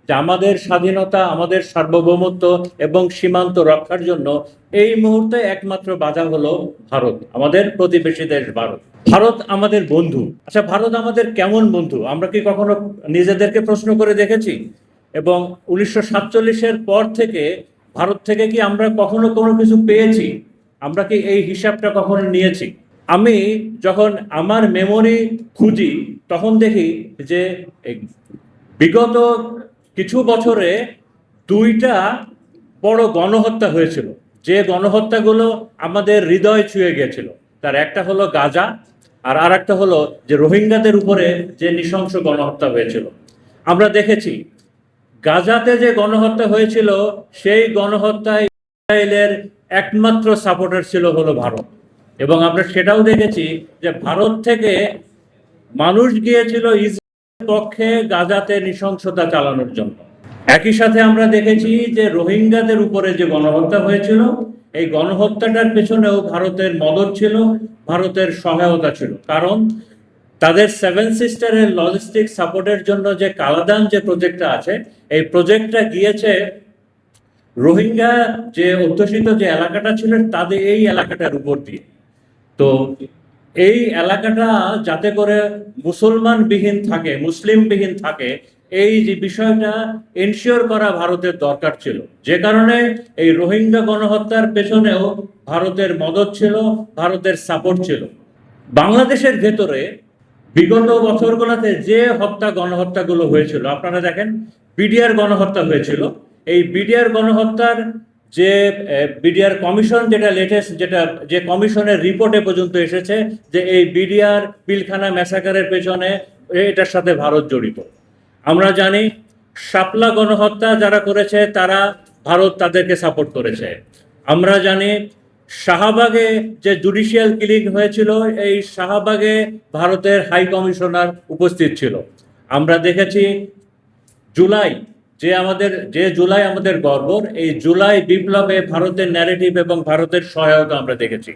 যে আমাদের স্বাধীনতা, আমাদের সার্বভৌমত্ব এবং সীমান্ত রক্ষার জন্য এই মুহূর্তে একমাত্র বাধা হলো ভারত, আমাদের প্রতিবেশী দেশ ভারত। ভারত আমাদের বন্ধু। আচ্ছা, ভারত আমাদের কেমন বন্ধু আমরা কি কখনো নিজেদেরকে প্রশ্ন করে দেখেছি? এবং 1947-এর পর থেকে ভারত থেকে কি আমরা কখনো কোনো কিছু পেয়েছি? আমরা কি এই হিসাবটা কখনো নিয়েছি? আমি যখন আমার মেমোরি খুঁজি তখন দেখি যে বিগত কিছু বছরে দুইটা বড় গণহত্যা হয়েছিল, যে গণহত্যাগুলো আমাদের হৃদয় ছুঁয়ে গিয়েছিল। তার একটা হলো গাজা, আর একটা হলো যে রোহিঙ্গাদের উপরে যে নৃশংস গণহত্যা হয়েছিল। আমরা দেখেছি গাজাতে যে গণহত্যা হয়েছিল সেই গণহত্যায় ইসরায়েলের একমাত্র সাপোর্টার ছিল হলো ভারত। এবং আমরা সেটাও দেখেছি যে ভারত থেকে মানুষ গিয়েছিল ইসরায়েলের পক্ষে গাজাতে নৃশংসতা চালানোর জন্য। একই সাথে আমরা দেখেছি যে রোহিঙ্গাদের উপরে যে গণহত্যা হয়েছিল, এই গণহত্যাটার পেছনেও ভারতের মদদ ছিল, ভারতের সহায়তা ছিল। কারণ তাদের সেভেন সিস্টারের লজিস্টিক সাপোর্টের জন্য যে কালাদান যে প্রজেক্টটা আছে, এই প্রজেক্টটা গিয়েছে রোহিঙ্গা যে অধ্যুষিত যে এলাকাটা ছিল তাদের এই এলাকাটার উপর দিয়ে। তো এই এলাকাটা যাতে করে মুসলমানবিহীন থাকে, মুসলিমবিহীন থাকে, এই যে বিষয়টা এনশিওর করা ভারতের দরকার ছিল। যে কারণে এই রোহিঙ্গা গণহত্যার পেছনেও ভারতের মদদ ছিল, ভারতের সাপোর্ট ছিল। বাংলাদেশের ভেতরে বিগত বছরগুলোতে যে গণহত্যাগুলো হয়েছিল, আপনারা দেখেন বিডিআর গণহত্যা হয়েছিল। এই বিডিআর গণহত্যার যে বিডিআর কমিশন, যেটা লেটেস্ট, যেটা যে কমিশনের রিপোর্টে পর্যন্ত এসেছে যে এই বিডিআর পিলখানা ম্যাসাকারের পেছনে এটার সাথে ভারত জড়িত। আমরা জানি শাপলা গণহত্যা যারা করেছে তারা ভারত তাদেরকে সাপোর্ট করেছে। আমরা জানি শাহবাগে যে জুডিশিয়াল কিলিং হয়েছিল, এই শাহবাগে ভারতের হাই কমিশনার উপস্থিত ছিল। আমরা দেখেছি জুলাই আমাদের গর্ব, এই জুলাই বিপ্লবে ভারতের ন্যারেটিভ এবং ভারতের সহায়তা আমরা দেখেছি।